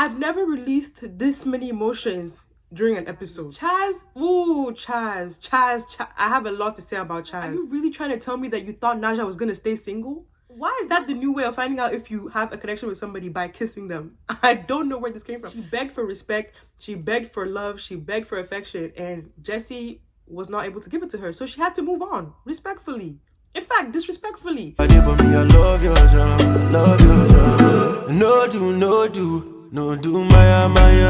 I've never released this many emotions during an episode. Chaz, I have a lot to say about Chaz. Are you really trying to tell me that you thought Naja was gonna stay single? Why is that the new way of finding out if you have a connection with somebody, by kissing them? I don't know where this came from. She begged for respect, she begged for love, she begged for affection, and Jesse was not able to give it to her, so she had to move on, respectfully. In fact, disrespectfully. I love your job, love your job. No do, Maya,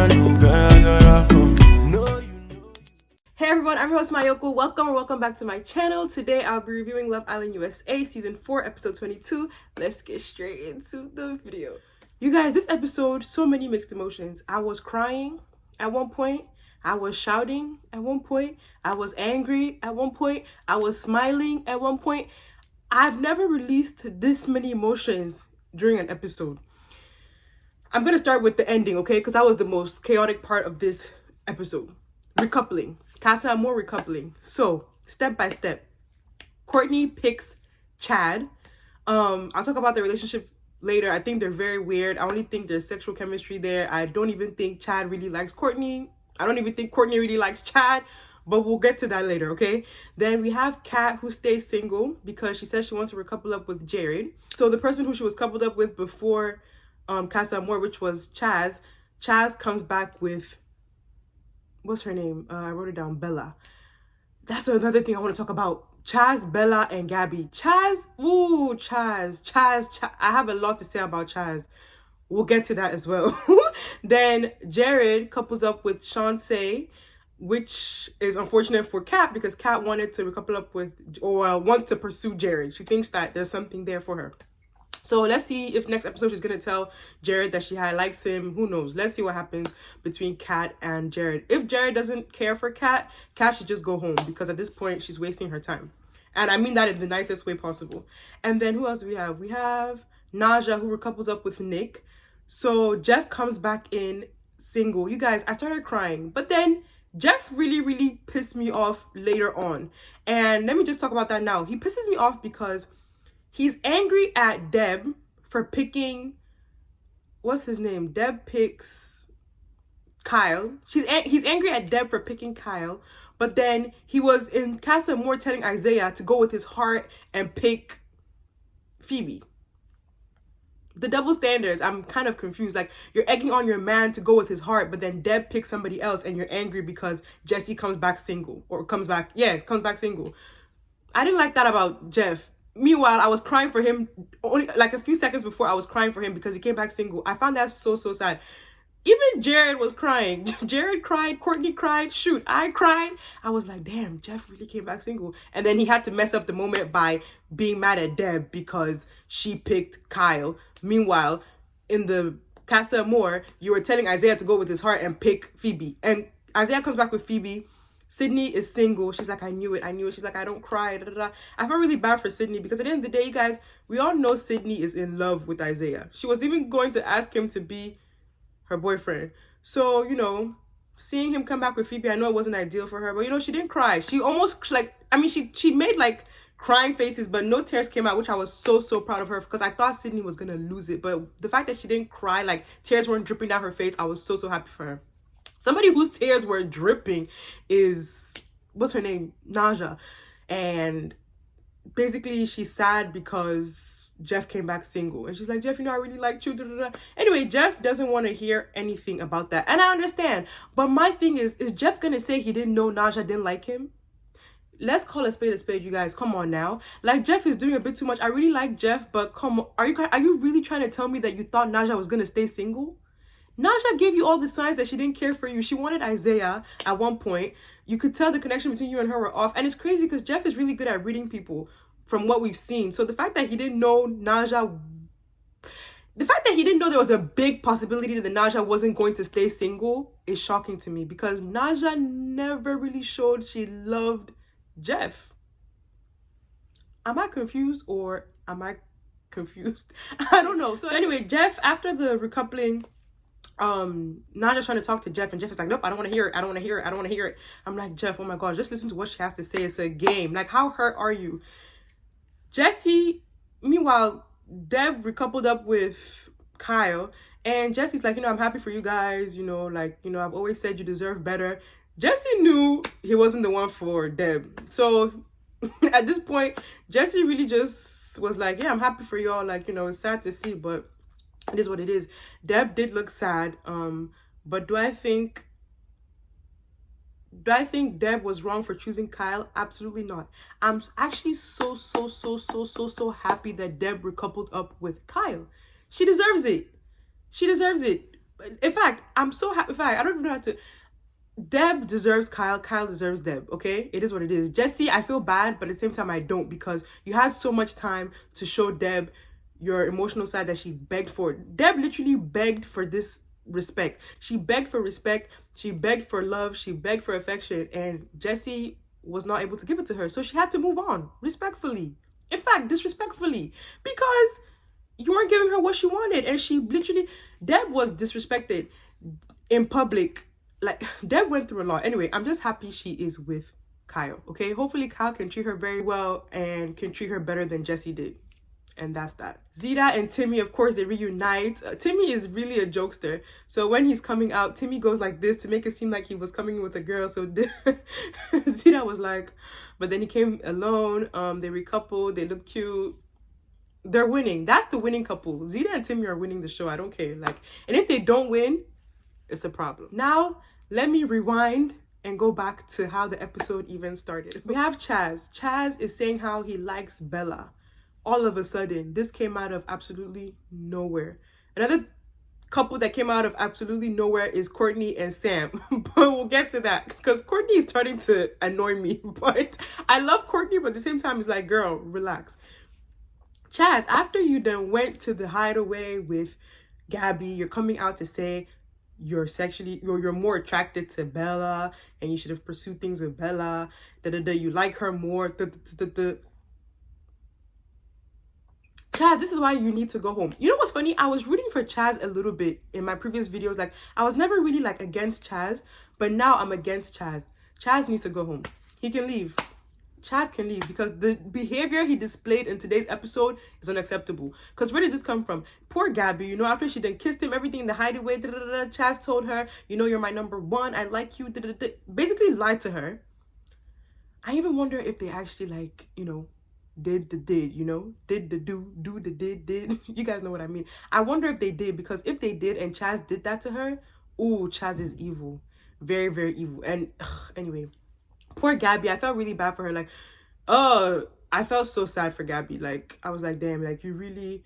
no gara from. No, you know. Hey everyone, I'm your host Mayoko. Welcome back to my channel. Today I'll be reviewing Love Island USA Season 4, Episode 22. Let's get straight into the video. You guys, this episode, so many mixed emotions. I was crying at one point. I was shouting at one point. I was angry at one point. I was smiling at one point. I've never released this many emotions during an episode. I'm going to start with the ending, okay? Because that was the most chaotic part of this episode. Recoupling. Casa and more recoupling. So, step by step. Courtney picks Chad. I'll talk about their relationship later. I think they're very weird. I only think there's sexual chemistry there. I don't even think Chad really likes Courtney. I don't even think Courtney really likes Chad. But we'll get to that later, okay? Then we have Kat, who stays single because she says she wants to recouple up with Jared. So the person who she was coupled up with before Casa Amor, which was Chaz comes back with, what's her name? I wrote it down, Bella. That's another thing I want to talk about. Chaz, Bella, and Gabby. Chaz, I have a lot to say about Chaz. We'll get to that as well. Then Jared couples up with Shawntae, which is unfortunate for Kat because Kat wanted to recouple up with, or wants to pursue Jared. She thinks that there's something there for her. So let's see if next episode she's going to tell Jared that she likes him. Who knows? Let's see what happens between Kat and Jared. If Jared doesn't care for Kat, Kat should just go home because at this point she's wasting her time. And I mean that in the nicest way possible. And then who else do we have? We have Naja, who recouples up with Nick. So Jeff comes back in single. You guys, I started crying. But then Jeff really pissed me off later on. And let me just talk about that now. He pisses me off because he's angry at Deb for picking, what's his name? Deb picks Kyle. He's angry at Deb for picking Kyle. But then he was in Casa Amor telling Isaiah to go with his heart and pick Phoebe. The double standards, I'm kind of confused. Like, you're egging on your man to go with his heart, but then Deb picks somebody else and you're angry because Jesse comes back single. Or comes back single. I didn't like that about Jeff. Meanwhile, I was crying for him only like a few seconds before. I was crying for him because he came back single. I found that so sad. Even Jared was crying. Jared cried. Courtney cried. Shoot, I cried. I was like, damn, Jeff really came back single. And then he had to mess up the moment by being mad at Deb because she picked Kyle. Meanwhile, in the Casa Amor, you were telling Isaiah to go with his heart and pick Phoebe. And Isaiah comes back with Phoebe. Sydney is single. She's like, I knew it. She's like, I don't cry. I felt really bad for Sydney because at the end of the day, you guys, we all know Sydney is in love with Isaiah. She was even going to ask him to be her boyfriend. So, you know, seeing him come back with Phoebe, I know it wasn't ideal for her, but you know, she didn't cry. She almost she made like crying faces, but no tears came out, which I was so proud of her because I thought Sydney was gonna lose it. But the fact that she didn't cry, like tears weren't dripping down her face, I was so happy for her. Somebody whose tears were dripping is, what's her name? Naja. And basically she's sad because Jeff came back single. And she's like, Jeff, you know, I really liked you. Anyway, Jeff doesn't want to hear anything about that. And I understand. But my thing is Jeff going to say he didn't know Naja didn't like him? Let's call a spade, you guys. Come on now. Like, Jeff is doing a bit too much. I really like Jeff, but come on. Are you really trying to tell me that you thought Naja was going to stay single? Naja gave you all the signs that she didn't care for you. She wanted Isaiah at one point. You could tell the connection between you and her were off. And it's crazy because Jeff is really good at reading people from what we've seen. So the fact that he didn't know Naja, the fact that he didn't know there was a big possibility that Naja wasn't going to stay single is shocking to me because Naja never really showed she loved Jeff. Am I confused or am I confused? I don't know. So anyway, Jeff, after the recoupling, Naja's trying to talk to Jeff and Jeff is like, nope, I don't want to hear it. I'm like, Jeff, oh my gosh, just listen to what she has to say. It's a game. Like, how hurt are you? Jesse, meanwhile, Deb recoupled up with Kyle And Jesse's like, I'm happy for you guys, like, I've always said you deserve better. Jesse knew he wasn't the one for Deb. So at this point, Jesse really just was like, yeah, I'm happy for y'all. Like, it's sad to see, but it is what it is. Deb did look sad. But do I think Deb was wrong for choosing Kyle? Absolutely not. I'm actually so happy that Deb recoupled up with Kyle. She deserves it. She deserves it. In fact, I'm so happy. In fact, I don't even know how to. Deb deserves Kyle. Kyle deserves Deb. Okay? It is what it is. Jesse, I feel bad, but at the same time, I don't, because you had so much time to show Deb your emotional side that she begged for. Deb literally begged for this respect. She begged for respect. She begged for love. She begged for affection. And Jesse was not able to give it to her. So she had to move on respectfully. In fact, disrespectfully. Because you weren't giving her what she wanted. And she literally, Deb was disrespected in public. Like, Deb went through a lot. Anyway, I'm just happy she is with Kyle. Okay? Hopefully Kyle can treat her very well and can treat her better than Jesse did. And that's that. Zeta and Timmy, of course, they reunite. Timmy is really a jokester. So when he's coming out, Timmy goes like this to make it seem like he was coming with a girl. So Zeta was like, but then he came alone. They recoupled. They look cute. They're winning. That's the winning couple. Zeta and Timmy are winning the show. I don't care. Like, and if they don't win, it's a problem. Now, let me rewind and go back to how the episode even started. We have Chaz. Chaz is saying how he likes Bella. All of a sudden, this came out of absolutely nowhere. Another couple that came out of absolutely nowhere is Courtney and Sam. But we'll get to that, because Courtney is starting to annoy me. But I love Courtney, but at the same time, it's like, girl, relax. Chaz, after you then went to the hideaway with Gabby, you're coming out to say you're more attracted to Bella and you should have pursued things with Bella. You like her more. Chaz, this is why you need to go home. You know what's funny? I was rooting for Chaz a little bit in my previous videos. Like, I was never really like against Chaz, but now I'm against Chaz. Chaz needs to go home. He can leave. Chaz can leave, because the behavior he displayed in today's episode is unacceptable. Because where did this come from? Poor Gabby, after she then kissed him, everything in the hideaway, Chaz told her, you're my number one, I like you, basically lied to her. I even wonder if they actually did the did. Did the do the did. You guys know what I mean. I wonder if they did, because if they did and Chaz did that to her, ooh, Chaz is evil. Very, very evil. And anyway, poor Gabby, I felt really bad for her. Like, I felt so sad for Gabby. Like, I was like, damn, like, you really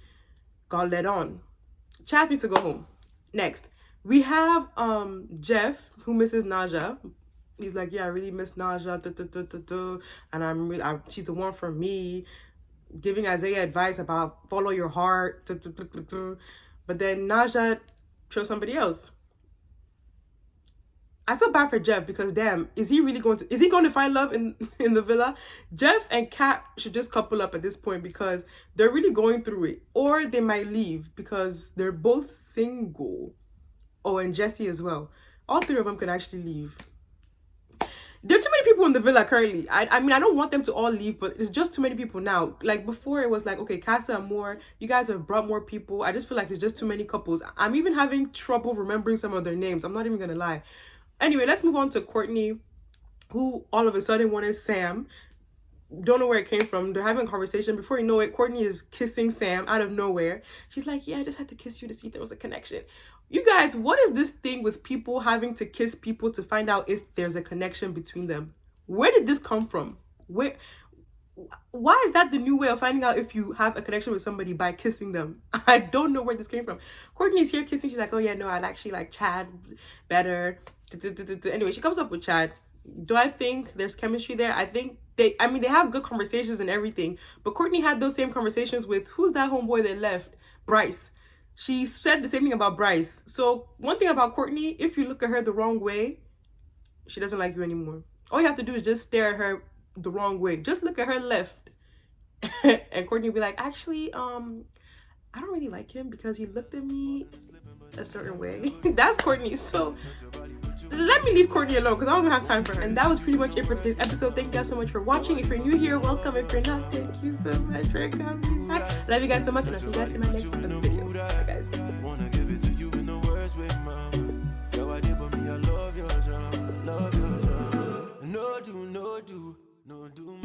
got let on. Chaz needs to go home. Next, we have Jeff, who misses Naja. He's like, yeah, I really miss Naja, and she's the one for me, giving Isaiah advice about follow your heart, but then Naja chose somebody else. I feel bad for Jeff, because damn, is he going to find love in the villa? Jeff and Kat should just couple up at this point, because they're really going through it, or they might leave because they're both single. Oh, and Jesse as well. All three of them could actually leave. There are too many people in the villa currently. I mean, I don't want them to all leave, but it's just too many people now. Like, before it was like, okay, Casa and more. You guys have brought more people. I just feel like there's just too many couples. I'm even having trouble remembering some of their names. I'm not even going to lie. Anyway, let's move on to Courtney, who all of a sudden wanted Sam. Don't know where it came from. They're having a conversation. Before you know it, Courtney is kissing Sam out of nowhere. She's like, yeah, I just had to kiss you to see if there was a connection. You guys, what is this thing with people having to kiss people to find out if there's a connection between them? Where did this come from? Why is that the new way of finding out if you have a connection with somebody, by kissing them? I don't know where this came from. Courtney's here kissing. She's like, oh yeah, no, I actually like Chad better. Anyway, she comes up with Chad. Do I think there's chemistry there? I think they have good conversations and everything. But Courtney had those same conversations with, who's that homeboy that left? Bryce. She said the same thing about Bryce. So one thing about Courtney, if you look at her the wrong way, she doesn't like you anymore. All you have to do is just stare at her the wrong way. Just look at her left. And Courtney will be like, actually, I don't really like him because he looked at me a certain way. That's Courtney. So let me leave Courtney alone, because I don't have time for her. And that was pretty much it for today's episode. Thank you guys so much for watching. If you're new here, welcome. If you're not, thank you so much for coming. Love you guys so much, and I'll see you guys in my next video. Bye, guys. no do